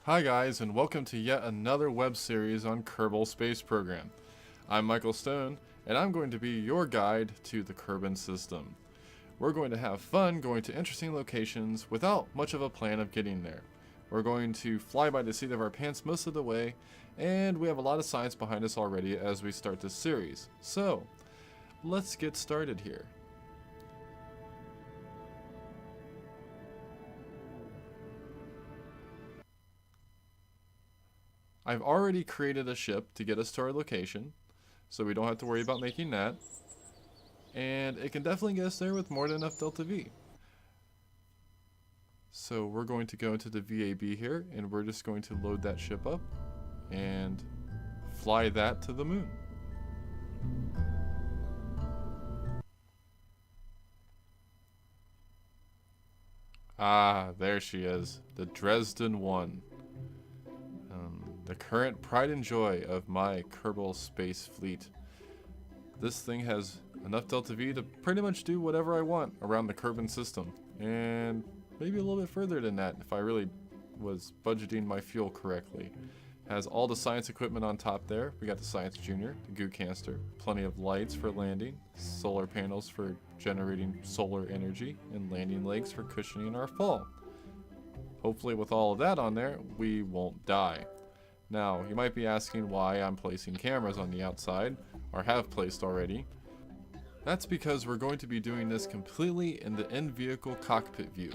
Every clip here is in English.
Hi guys, and welcome to yet another web series on Kerbal Space Program. I'm Michael Stone, and I'm going to be your guide to the Kerbin system. We're going to have fun going to interesting locations without much of a plan of getting there. We're going to fly by the seat of our pants most of the way, and we have a lot of science behind us already as we start this series. So, let's get started here. I've already created a ship to get us to our location, so we don't have to worry about making that. And it can definitely get us there with more than enough Delta V. So we're going to go into the VAB here, and we're just going to load that ship up and fly that to the moon. Ah, there she is, the Dresden 1. The current pride and joy of my Kerbal Space fleet. This thing has enough Delta V to pretty much do whatever I want around the Kerbin system, and maybe a little bit further than that if I really was budgeting my fuel correctly. Has all the science equipment on top there. We got the Science Junior, the goo canister, plenty of lights for landing, solar panels for generating solar energy, and landing legs for cushioning our fall. Hopefully with all of that on there, we won't die. Now, you might be asking why I'm placing cameras on the outside, or have placed already. That's because we're going to be doing this completely in the in-vehicle cockpit view.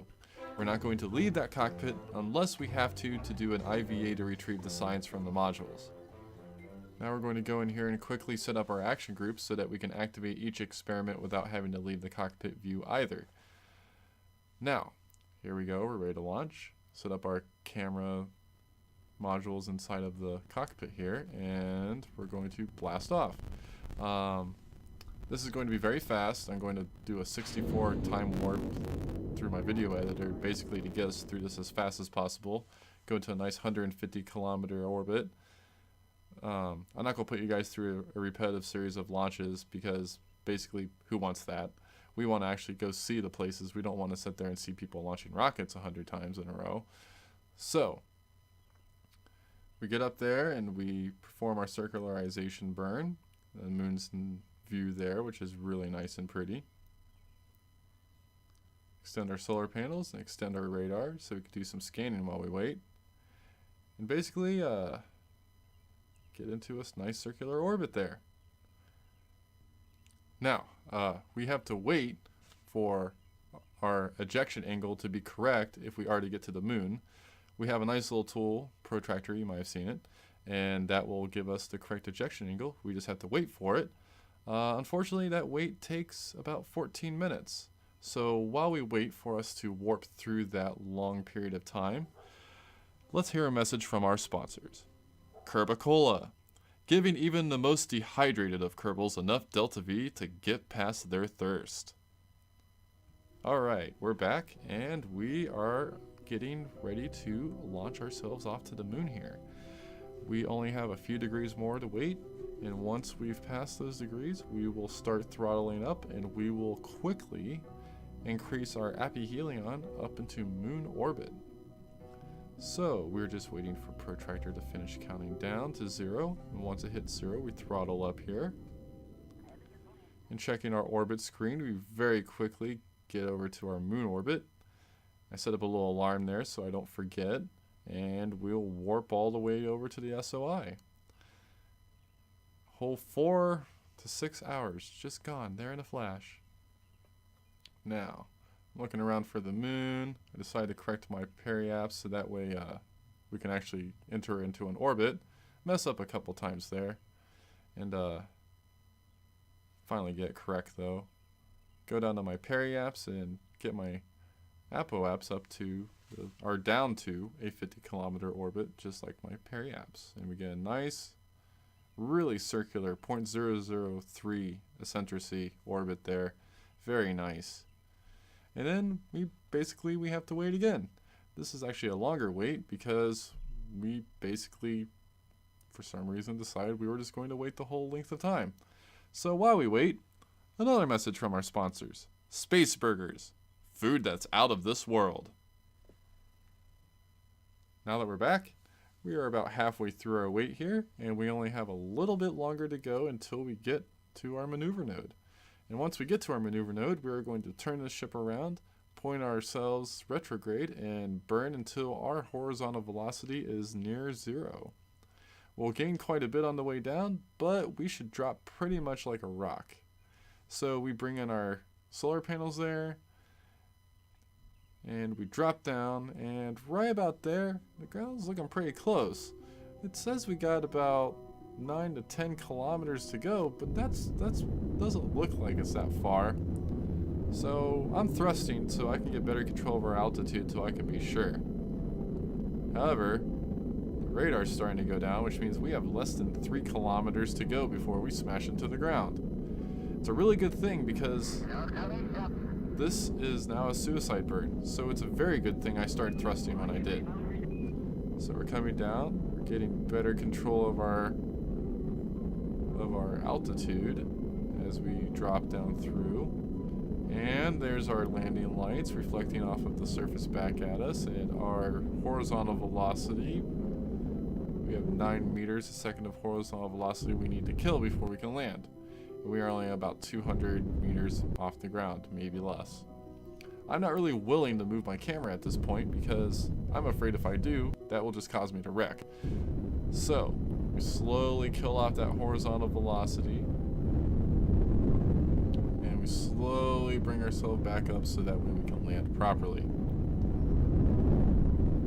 We're not going to leave that cockpit unless we have to do an IVA to retrieve the science from the modules. Now we're going to go in here and quickly set up our action groups so that we can activate each experiment without having to leave the cockpit view either. Now, here we go, we're ready to launch. Set up our camera modules inside of the cockpit here, and we're going to blast off. This is going to be very fast. I'm going to do a 64 time warp through my video editor basically to get us through this as fast as possible. Go into a nice 150 kilometer orbit. I'm not going to put you guys through a repetitive series of launches because basically who wants that? We want to actually go see the places. We don't want to sit there and see people launching rockets 100 times in a row. So we get up there and we perform our circularization burn. The moon's in view there, which is really nice and pretty. Extend our solar panels and extend our radar so we can do some scanning while we wait. And basically get into a nice circular orbit there. Now, we have to wait for our ejection angle to be correct if we are to get to the moon. We have a nice little tool, protractor, you might have seen it, and that will give us the correct ejection angle. We just have to wait for it. Unfortunately, that wait takes about 14 minutes. So while we wait for us to warp through that long period of time, let's hear a message from our sponsors. Kerba Colas, giving even the most dehydrated of Kerbals enough Delta V to get past their thirst. Alright, we're back, and we are getting ready to launch ourselves off to the moon here. We only have a few degrees more to wait, and once we've passed those degrees, we will start throttling up and we will quickly increase our aphelion up into moon orbit. So we're just waiting for protractor to finish counting down to 0, and once it hits 0, we throttle up here. And checking our orbit screen, we very quickly get over to our moon orbit. I set up a little alarm there so I don't forget, and we'll warp all the way over to the SOI. Whole 4 to 6 hours just gone there in a flash. Now, I'm looking around for the moon. I decided to correct my periapse so that way we can actually enter into an orbit. Mess up a couple times there, and finally get it correct though. Go down to my periapse and get my apoapse up to, or down to a 50 kilometer orbit, just like my periapse. And we get a nice, really circular 0.003 eccentricity orbit there. Very nice. And then we have to wait again. This is actually a longer wait because we basically, for some reason, decided we were just going to wait the whole length of time. So while we wait, another message from our sponsors. Space Burgers. Food that's out of this world. Now that we're back, We are about halfway through our wait here, and we only have a little bit longer to go until we get to our maneuver node. And once we get to our maneuver node, we are going to turn the ship around, point ourselves retrograde, and burn until our horizontal velocity is near 0. We'll gain quite a bit on the way down, but we should drop pretty much like a rock. So we bring in our solar panels there, and we drop down, and right about there, the ground's looking pretty close. It says we got about 9 to 10 kilometers to go, but that doesn't look like it's that far. So I'm thrusting so I can get better control of our altitude so I can be sure. However, the radar's starting to go down, which means we have less than 3 kilometers to go before we smash into the ground. It's a really good thing because this is now a suicide burn, so it's a very good thing I started thrusting when I did. So we're coming down, we're getting better control of our altitude as we drop down through. And there's our landing lights reflecting off of the surface back at us, and our horizontal velocity. We have 9 meters a second of horizontal velocity we need to kill before we can land. We are only about 200 meters off the ground, maybe less. I'm not really willing to move my camera at this point because I'm afraid if I do, that will just cause me to wreck. So, we slowly kill off that horizontal velocity, and we slowly bring ourselves back up so that way we can land properly.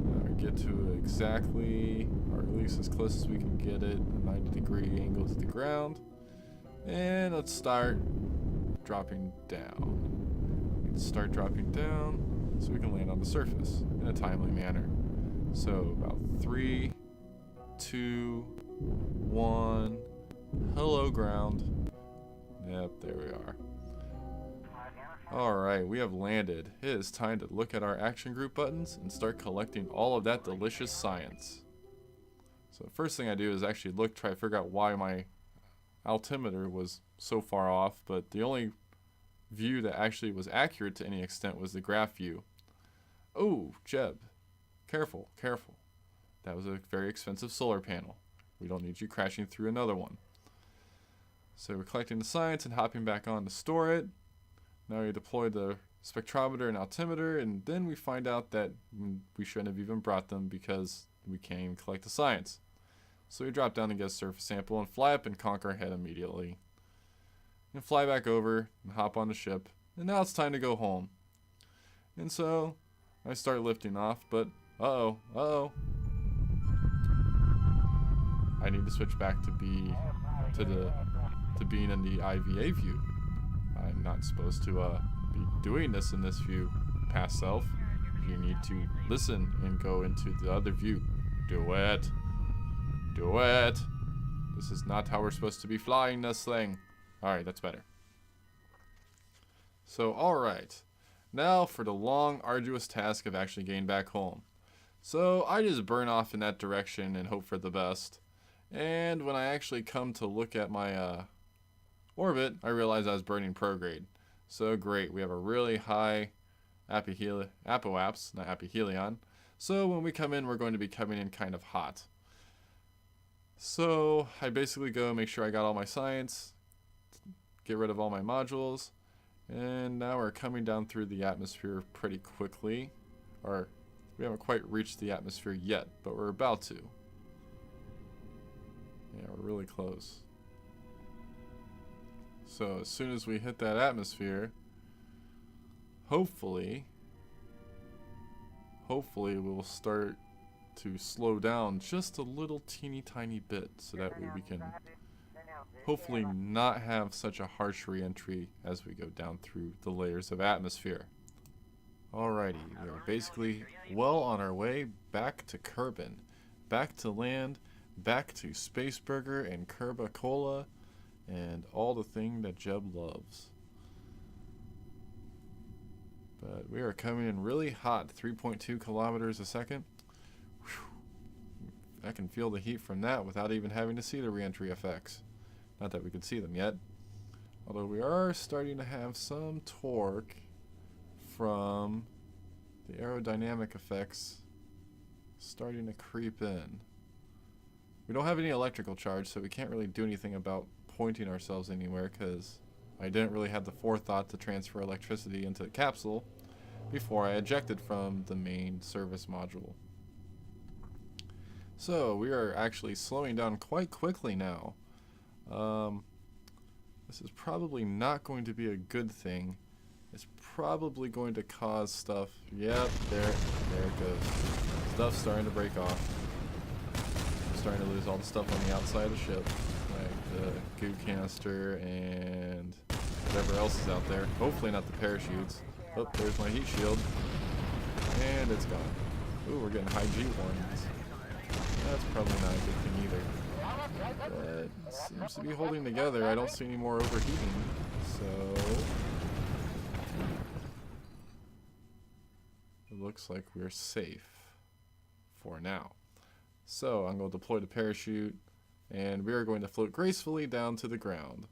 Now we get to exactly, or at least as close as we can get it, a 90-degree angle to the ground. And let's start dropping down. Let's start dropping down so we can land on the surface in a timely manner. So about 3, 2, 1. Hello, ground. Yep, there we are. Alright, we have landed. It is time to look at our action group buttons and start collecting all of that delicious science. So the first thing I do is actually try to figure out why my altimeter was so far off, but the only view that actually was accurate to any extent was the graph view. Oh, Jeb, careful, careful. That was a very expensive solar panel. We don't need you crashing through another one. So we're collecting the science and hopping back on to store it. Now we deploy the spectrometer and altimeter, and then we find out that we shouldn't have even brought them because we can't even collect the science. So we drop down and get a surface sample and fly up and conk our head immediately. And fly back over and hop on the ship. And now it's time to go home. And so I start lifting off, but uh-oh. I need to switch back to being in the IVA view. I'm not supposed to be doing this in this view, past self. You need to listen and go into the other view. Do it. Do it. This is not how we're supposed to be flying this thing. Alright, that's better. So, alright. Now for the long, arduous task of actually getting back home. So, I just burn off in that direction and hope for the best. And when I actually come to look at my orbit, I realize I was burning prograde. So great, we have a really high apoaps, not aphelion. So when we come in, we're going to be coming in kind of hot. So I basically go make sure I got all my science, get rid of all my modules, and now we're coming down through the atmosphere pretty quickly. Or we haven't quite reached the atmosphere yet, but we're about to. Yeah, we're really close. So as soon as we hit that atmosphere, hopefully we'll start to slow down just a little teeny tiny bit so that way we can hopefully not have such a harsh reentry as we go down through the layers of atmosphere. Alrighty, we are basically well on our way back to Kerbin, back to land, back to Spaceburger and Kerba Cola, and all the thing that Jeb loves. But we are coming in really hot, 3.2 kilometers a second. Whew. I can feel the heat from that without even having to see the reentry effects. Not that we can see them yet. Although we are starting to have some torque from the aerodynamic effects starting to creep in. We don't have any electrical charge, so we can't really do anything about pointing ourselves anywhere, because I didn't really have the forethought to transfer electricity into the capsule before I ejected from the main service module. So we are actually slowing down quite quickly now. This is probably not going to be a good thing. It's probably going to cause stuff. Yep, there it goes. Stuff's starting to break off. I'm starting to lose all the stuff on the outside of the ship, like the goo canister and whatever else is out there. Hopefully not the parachutes. Oh, there's my heat shield, and it's gone. Ooh, we're getting high G warnings. That's probably not a good thing either. But it seems to be holding together. I don't see any more overheating, so it looks like we're safe for now. So I'm going to deploy the parachute, and we are going to float gracefully down to the ground.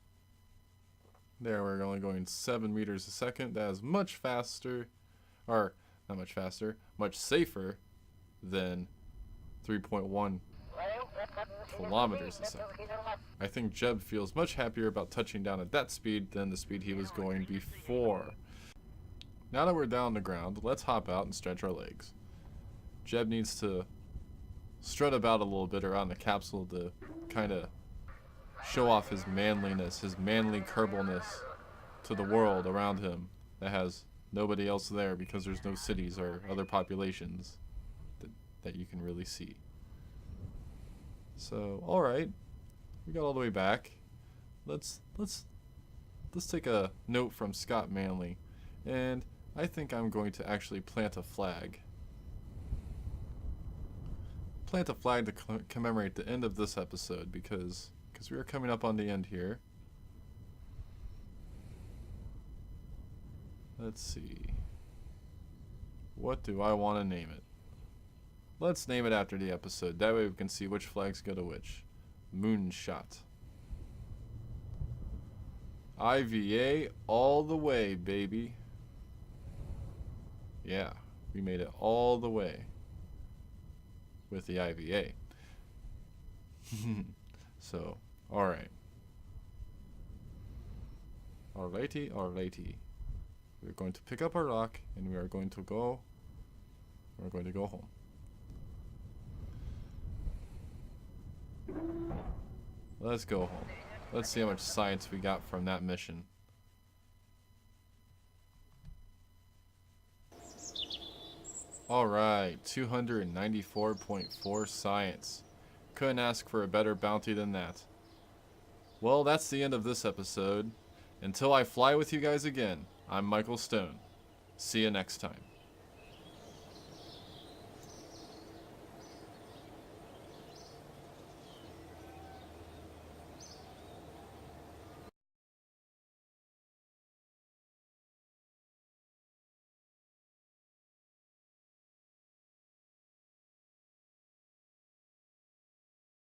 There, we're only going 7 meters a second. That is much faster, or not much faster, much safer than 3.1 kilometers a second. I think Jeb feels much happier about touching down at that speed than the speed he was going before. Now that we're down on the ground, let's hop out and stretch our legs. Jeb needs to strut about a little bit around the capsule to kind of show off his manliness, his manly Kerbalness to the world around him that has nobody else there because there's no cities or other populations that you can really see. So, alright, we got all the way back. Let's take a note from Scott Manley, and I think I'm going to actually plant a flag. Plant a flag to commemorate the end of this episode because we are coming up on the end here. Let's see. What do I want to name it? Let's name it after the episode. That way we can see which flags go to which. Moonshot. IVA all the way, baby. Yeah, we made it all the way with the IVA. So, alright. Alrighty, alrighty. We're going to pick up our rock and we're going to go home. Let's go home. Let's see how much science we got from that mission. Alright, 294.4 science. Couldn't ask for a better bounty than that. Well, that's the end of this episode. Until I fly with you guys again, I'm Michael Stone. See you next time.